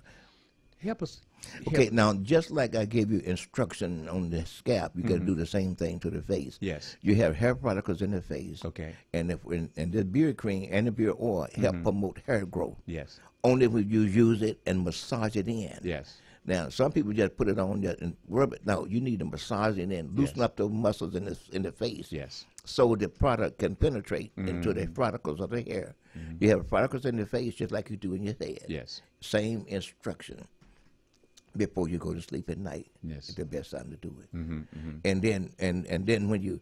Help us. Okay, now just like I gave you instruction on the scalp, you got to do the same thing to the face. Yes. You have hair follicles in the face. Okay. And the beard cream and the beard oil help promote hair growth. Yes. Only if you use it and massage it in. Yes. Now, some people just put it on and rub it. No, you need to massage it in, loosen up those muscles in the face. Yes. So the product can penetrate into the follicles of the hair. You have follicles in the face just like you do in your head. Yes. Same instruction before you go to sleep at night. Yes. It's the best time to do it. And then when you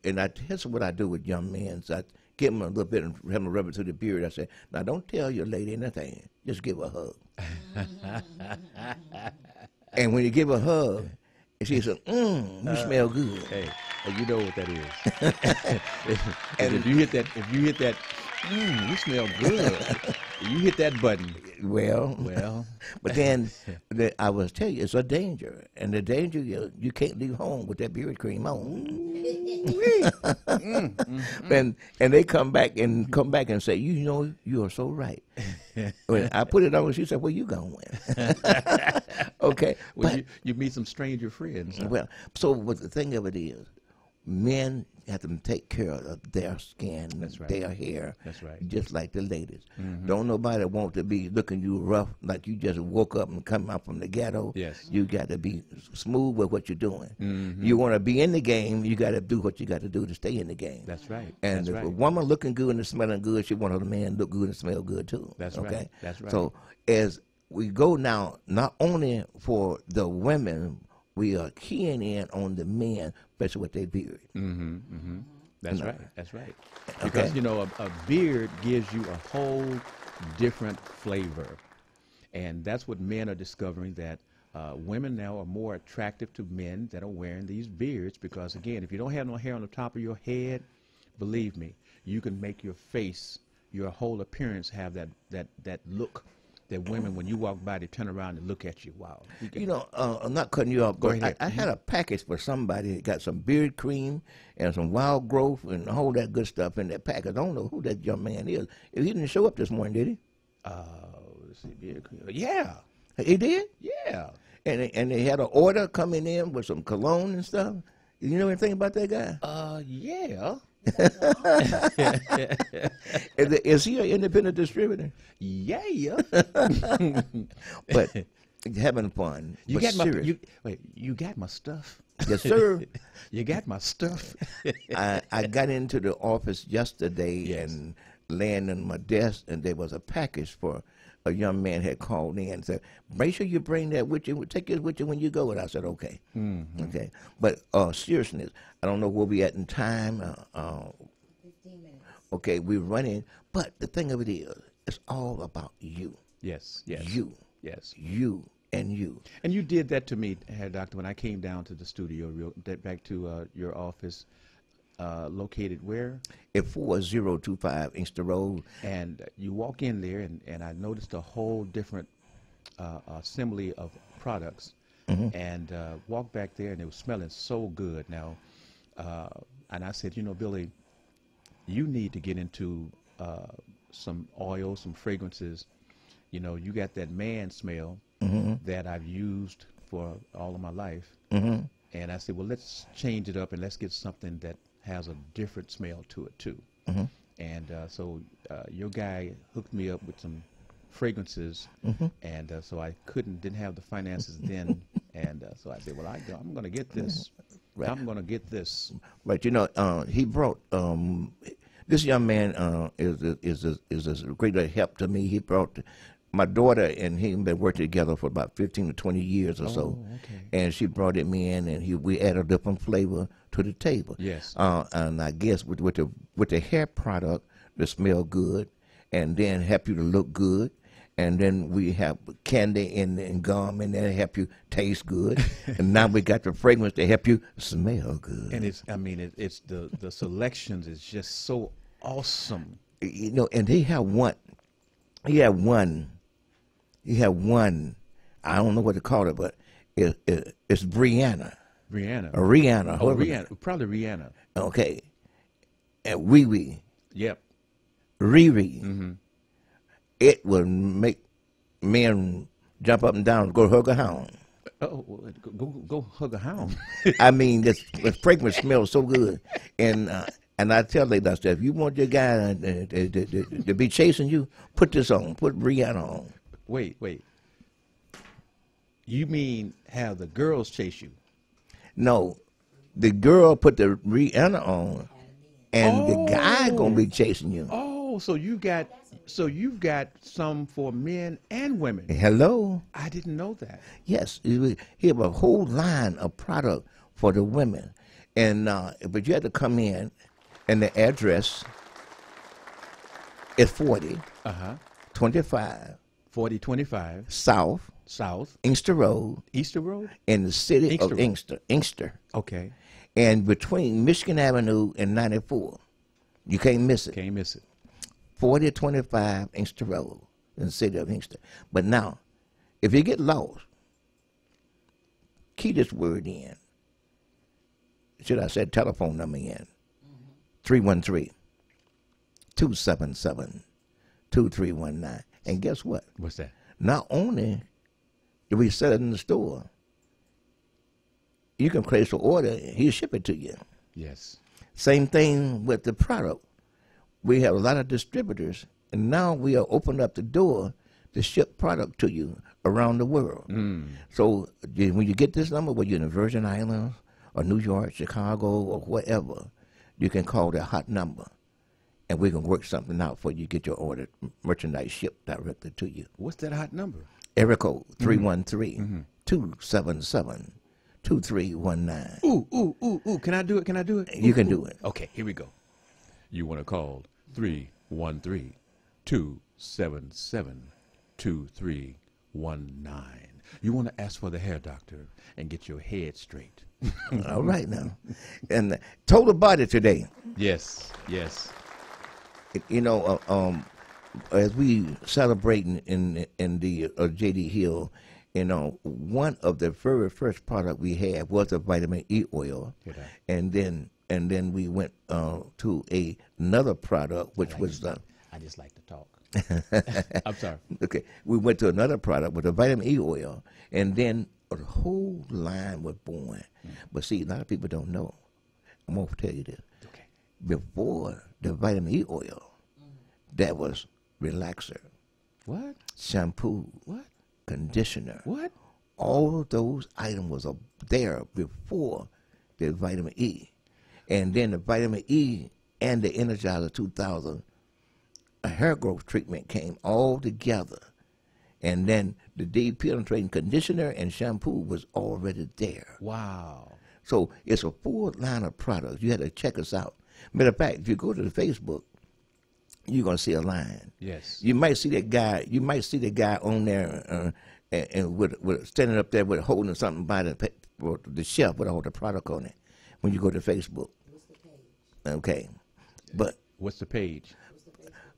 here's what I do with young men. So I give them a little bit and have them rub it through the beard. I say, now don't tell your lady anything. Just give her a hug. And when you give her a hug, she says, you smell good. Hey, you know what that is. And if you hit that, you smell good. You hit that button. Well, but then I will tell you, it's a danger, and the danger you can't leave home with that beard cream on. And they come back and say, you know, you are so right. When I put it on, she said, "Where you going?" Okay, well, you meet some stranger friends. Huh? Well, so but the thing of it is, men have to take care of their skin, their hair. That's right. Just like the ladies. Don't nobody want to be looking you rough like you just woke up and come out from the ghetto. Yes. You got to be smooth with what you're doing. You want to be in the game, you got to do what you got to do to stay in the game. That's right. And if a woman looking good and smelling good, she want her man look good and smell good too. That's okay? right. That's right. So as we go now, not only for the women, we are keying in on the men, especially with their beard. That's right. That's right. Because, you know, a beard gives you a whole different flavor. And that's what men are discovering, that women now are more attractive to men that are wearing these beards because, again, if you don't have no hair on the top of your head, believe me, you can make your face, your whole appearance have that look that women, when you walk by, they turn around and look at you. Wow. You know, I'm not cutting you off, Go but ahead. I had a package for somebody that got some beard cream and some wild growth and all that good stuff in that package. I don't know who that young man is. He didn't show up this morning, did he? Let's see, beard cream. Yeah. He did? Yeah. And they had an order coming in with some cologne and stuff. You know anything about that guy? Yeah. Is he an independent distributor? Yeah. But having fun. You but got serious. you got my stuff. Yes, sir. You got my stuff. I got into the office yesterday and laying on my desk, and there was a package for a young man had called in and said, "Make sure you bring that with you. Take this with you when you go." And I said, "Okay, okay." But seriousness, I don't know where we at in time. 15 minutes. Okay, we're running, but the thing of it is, it's all about you. Yes. You. Yes. You and you. And you did that to me, Doctor, when I came down to the studio, back to your office, located where? At 4025 Inkster Road. And you walk in there, and I noticed a whole different assembly of products. And walked back there, and it was smelling so good. Now, and I said, you know, Billy, you need to get into some oil, some fragrances. You know, you got that man smell that I've used for all of my life. And I said, well, let's change it up and let's get something that has a different smell to it too. And so your guy hooked me up with some fragrances, and so I didn't have the finances then, and so I said, well, I'm going to get this. Right. I'm going to get this. But you know, he brought this young man is a great help to me. He brought my daughter and him been working together for about 15 to 20 years or so. Okay. And she brought him in, and we added a different flavor to the table. Yes. And I guess with the hair product to smell good, and then help you to look good, and then we have candy and gum, and then help you taste good. And now we got the fragrance to help you smell good. And it's the selections is just so awesome. You know, and he have one. I don't know what to call it, but it's Brianna. Rihanna. Rihanna. Oh, Rihanna. Probably Rihanna. Okay. And Wee Wee. Yep. Riri. Mm-hmm. It will make men jump up and down and go hug a hound. Oh, well, go hug a hound. I mean, this fragrance smells so good. And I tell ladies, I said, if you want your guy to be chasing you, put this on. Put Rihanna on. Wait. You mean have the girls chase you? No, the girl put the Rihanna on, and the guy gonna be chasing you. Oh, so you've got some for men and women. Hello. I didn't know that. Yes, he have a whole line of product for the women, and but you had to come in, and the address is 40, 25 4025 South Inkster Road Road. in the city of Inkster. Inkster, Okay. and between Michigan Avenue and 94. You can't miss it. Can't miss it. 4025 Inkster Road in the city of Inkster. But now, if you get lost, key this word in. Should I say telephone number in? 313-277-2319. And guess what? What's that? Not only do we sell it in the store, you can place an order, he'll ship it to you. Yes. Same thing with the product. We have a lot of distributors, and now we are opening up the door to ship product to you around the world. So when you get this number, whether you're in the Virgin Islands or New York, Chicago, or wherever, you can call that hot number, and we can work something out for you, get your order merchandise shipped directly to you. What's that hot number? Area code 313-277-2319. Ooh. Can I do it? You can do it. Okay, here we go. You want to call 313-277-2319. You want to ask for the hair doctor and get your head straight. All right now. And total body today. Yes. You know, as we celebrating in the J.D. Hill, you know, one of the very first product we had was the vitamin E oil, and then we went to another product, which was I just like to talk. I'm sorry. Okay, we went to another product with the vitamin E oil, and then a whole line was born. But see, a lot of people don't know. I'm gonna tell you this. Okay. Before the vitamin E oil, that was relaxer, What? shampoo, What? conditioner. What? All of those items was there before the vitamin E. And then the vitamin E and the Energizer 2000, a hair growth treatment came all together. And then the deep penetrating conditioner and shampoo was already there. Wow. So it's a full line of products. You had to check us out. Matter of fact, if you go to the Facebook, you're gonna see a line. Yes. You might see that guy. You might see the guy on there and with standing up there with holding something by the shelf with all the product on it. When you go to Facebook. Okay, but What's the page?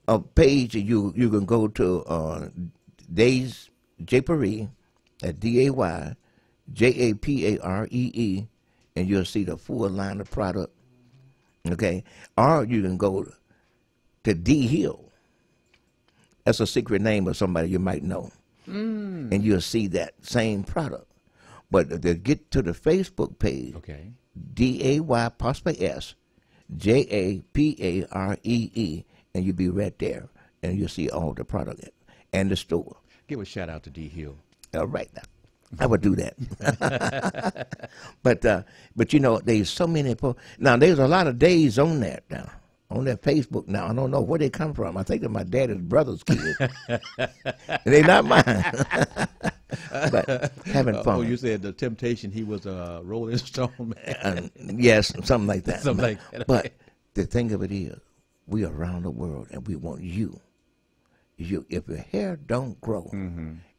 a page you can go to Days Japaree at DAYJAPAREE, and you'll see the full line of product. Okay, or you can go to D Hill. That's a secret name of somebody you might know, and you'll see that same product. But to get to the Facebook page, Okay. DAYPASJAPAREE, and you'll be right there, and you'll see all the product and the store. Give a shout out to D Hill. All right now, I would do that. but you know, there's so many. Now there's a lot of days on that now. on that Facebook now. I don't know where they come from. I think they're my daddy's brother's kids. They're not mine. But having fun. Oh, you said the Temptation, he was a Rolling Stone man. Yes, something like that. Something like that. But the thing of it is, we are around the world, and we want you. If your hair don't grow,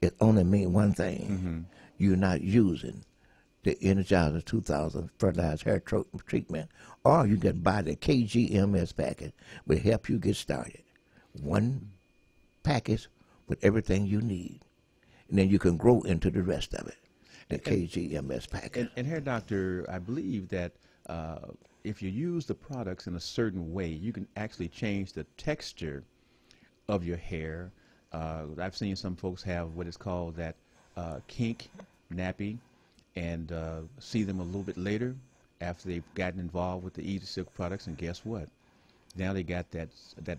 it only means one thing. You're not using the Energizer 2000 fertilized hair treatment, or you can buy the KGMS package, will help you get started. One package with everything you need, and then you can grow into the rest of it. The KGMS package. And Hair Doctor, I believe that if you use the products in a certain way, you can actually change the texture of your hair. I've seen some folks have what is called that kink nappy, and see them a little bit later after they've gotten involved with the Easy Silk products, and guess what? Now they got that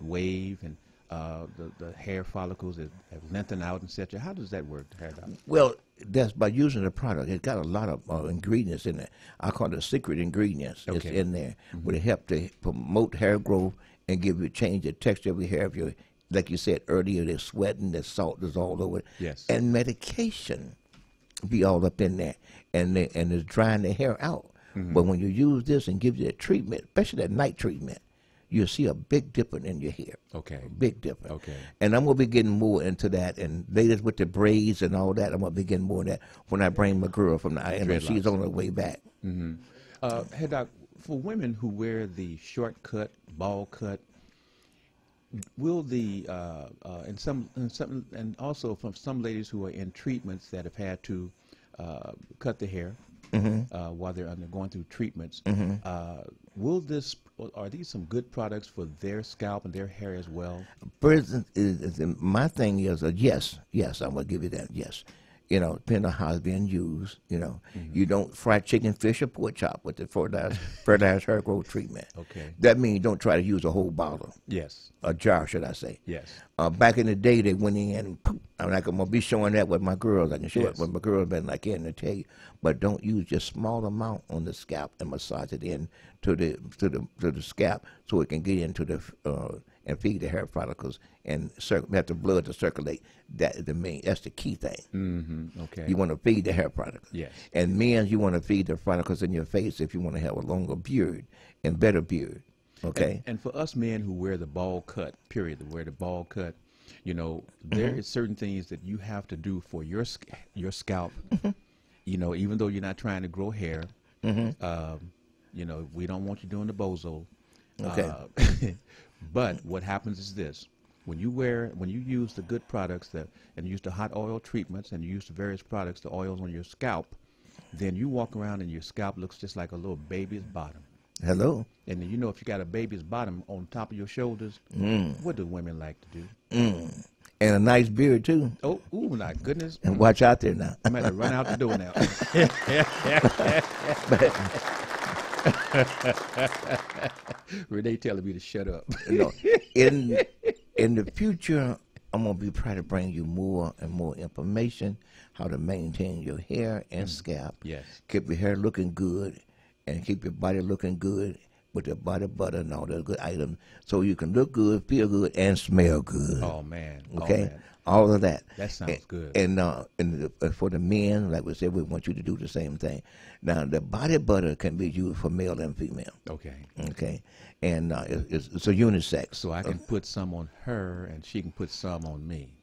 wave, and the hair follicles have lengthened out, etc. How does that work, Hair Doctor? Well, that's by using the product. It's got a lot of ingredients in it. I call it secret ingredients. It's in there. Would help to promote hair growth and give you change the texture of your hair. If you, like you said earlier, there's sweating, there's salt, there's all over it. Yes. And medication be all up in there, and it's drying the hair out. But when you use this and give you that treatment, especially that night treatment, you'll see a big difference in your hair. Okay. Big difference. Okay. And I'm going to be getting more into that. And ladies with the braids and all that, I'm going to be getting more of that when I bring my girl from the island. She's on her way back. Hair Doc, for women who wear the short cut, ball cut, will the and also from some ladies who are in treatments that have had to cut the hair while they're going through treatments, are these some good products for their scalp and their hair as well? My thing is yes, I'm gonna give you that. Yes, depending on how it's being used. You don't fry chicken, fish, or pork chop with the fertilized hair growth treatment. Okay. That means you don't try to use a whole bottle. Yes. A jar, should I say? Yes. Back in the day, they went in and poof, I'm gonna be showing that with my girls. I can show it with my girls, but I can't tell you. But don't use just small amount on the scalp and massage it in to the scalp so it can get into the and feed the hair follicles and have the blood to circulate. That's the key thing. Okay. You want to feed the hair follicles. Yes. And men, you want to feed the follicles in your face if you want to have a longer beard and better beard. Okay. And for us men who wear the ball cut, there is certain things that you have to do for your scalp. Even though you're not trying to grow hair, we don't want you doing the bozo. Okay. But what happens is this: when you use the good products and use the hot oil treatments and you use the various products, the oils on your scalp, then you walk around and your scalp looks just like a little baby's bottom. Hello. And then if you got a baby's bottom on top of your shoulders, what do women like to do? And a nice beard too. Oh, ooh, my goodness! And watch out there now. I'm going to run out the door now. Renee telling me to shut up. In the future, I'm gonna be trying to bring you more and more information how to maintain your hair and scalp. Yes. Keep your hair looking good, and keep your body looking good with the body butter and all those good items, so you can look good, feel good, and smell good. Oh man. Okay. Oh, man. All of that. That sounds good. And for the men, like we said, we want you to do the same thing. Now, the body butter can be used for male and female. Okay. Okay. And it's a unisex. So I can put some on her, and she can put some on me.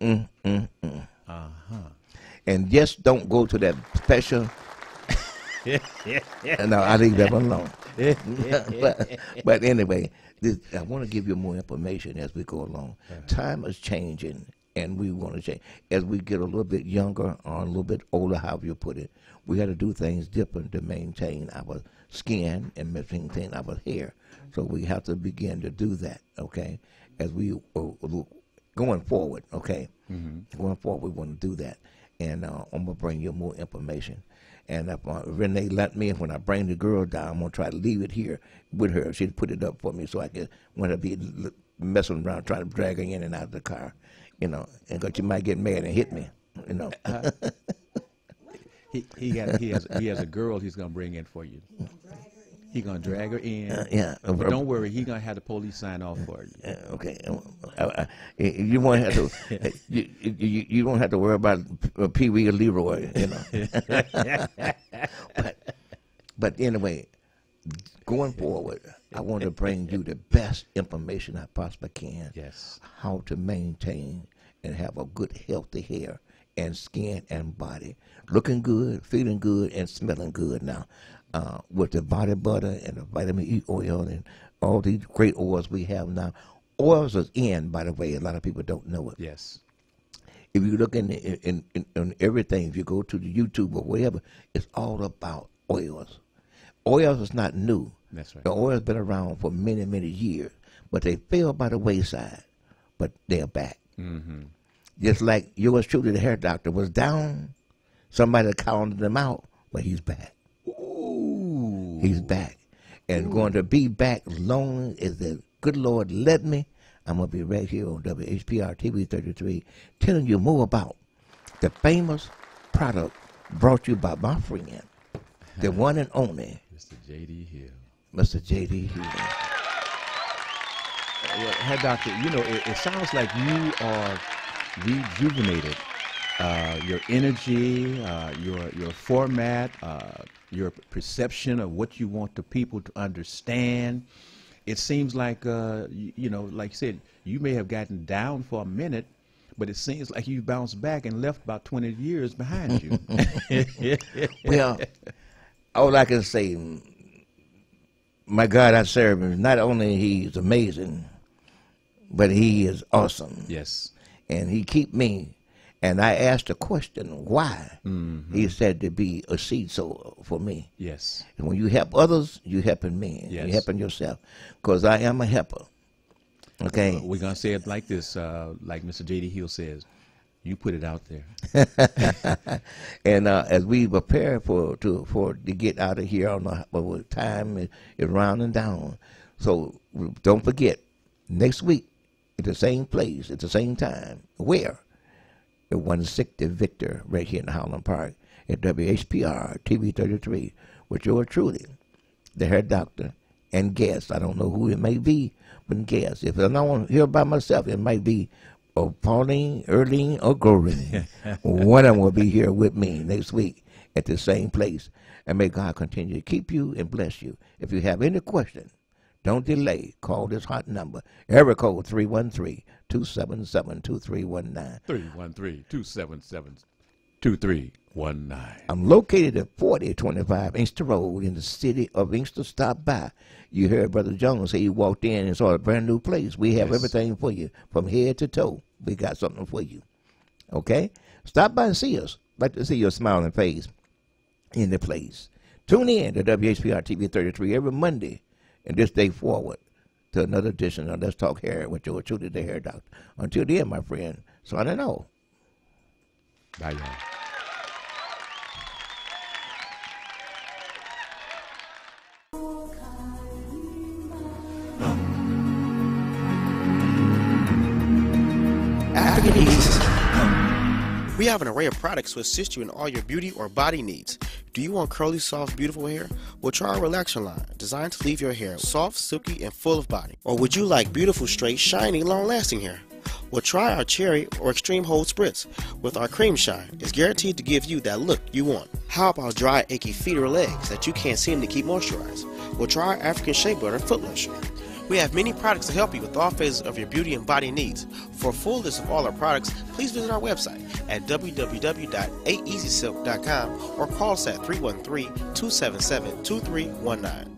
And just don't go to that special. No, I leave that one alone. but anyway, I want to give you more information as we go along. Time is changing, and we want to change. As we get a little bit younger or a little bit older, however you put it, we got to do things different to maintain our skin and maintain our hair. So we have to begin to do that, okay, as we going forward, okay? Going forward, we want to do that. And I'm going to bring you more information. And if Renee let me, when I bring the girl down, I'm going to try to leave it here with her. She'd put it up for me so I could, when I be messing around, trying to drag her in and out of the car, and because she might get mad and hit me, He has a girl he's going to bring in for you. He gonna drag her in. Yeah. But don't worry, he gonna have the police sign off for you. Okay. You won't have to. You won't have to worry about Pee Wee or Leroy. You know. but anyway, going forward, I want to bring you the best information I possibly can. Yes. How to maintain and have a good, healthy hair and skin and body, looking good, feeling good, and smelling good. Now, with the body butter and the vitamin E oil and all these great oils we have now, oils is in. By the way, a lot of people don't know it. Yes. If you look in everything, if you go to the YouTube or whatever, it's all about oils. Oils is not new. That's right. The oil's been around for many, many years, but they fell by the wayside. But they're back. Mm-hmm. Just like yours truly, the hair doctor, was down. Somebody counted him out, but he's back. Ooh. He's back. And going to be back long as the good Lord let me. I'm going to be right here on WHPR TV 33 telling you more about the famous product brought to you by my friend, the one and only Mr. J.D. Hill. Mr. J.D. Hill. Well, Hair Doctor, you know, it sounds like you are rejuvenated. Your energy, your format, your perception of what you want the people to understand. It seems like, you know, like you said, you may have gotten down for a minute, but it seems like you bounced back and left about 20 years behind you. Well, all I can say, my God I serve him, not only he's amazing, but he is awesome. Yes. And he keep me. And I asked the question, why? Mm-hmm. He said to be a seed sower for me. Yes. And when you help others, you helping me. Yes. You helping yourself. Because I am a helper. Okay? We're going to say it like this, like Mr. J.D. Hill says, you put it out there. And as we prepare to get out of here on the time is rounding down. So don't forget, next week at the same place, at the same time, where? At 160 Victor, right here in Highland Park, at WHPR TV 33, with yours truly, the hair doctor, and guests. I don't know who it may be, but guests. If I don't hear by myself, it might be Pauline, Erling, or Goring. One of them will be here with me next week at the same place. And may God continue to keep you and bless you. If you have any question, don't delay. Call this hot number. Area code 313-277-2319. 313-277-2319. I'm located at 4025 Inkster Road in the city of Inkster. Stop by. You heard Brother Jones say you walked in and saw a brand new place. We have everything for you from head to toe. We got something for you. Okay? Stop by and see us. Like to see your smiling face in the place. Tune in to WHPR TV 33 every Monday and this day forward to another edition of Let's Talk Hair with your truly the hair doctor. Until then, my friend, so I don't know. Bye, y'all. African Ease. We have an array of products to assist you in all your beauty or body needs. Do you want curly, soft, beautiful hair? Well, try our relaxer line, designed to leave your hair soft, silky, and full of body. Or would you like beautiful, straight, shiny, long-lasting hair? Well, try our Cherry or Extreme Hold Spritz with our Cream Shine. It's guaranteed to give you that look you want. How about dry, achy feet or legs that you can't seem to keep moisturized? Well, try our African Shea Butter Foot Lotion. We have many products to help you with all phases of your beauty and body needs. For a full list of all our products, please visit our website at www.aeasysilk.com or call us at 313-277-2319.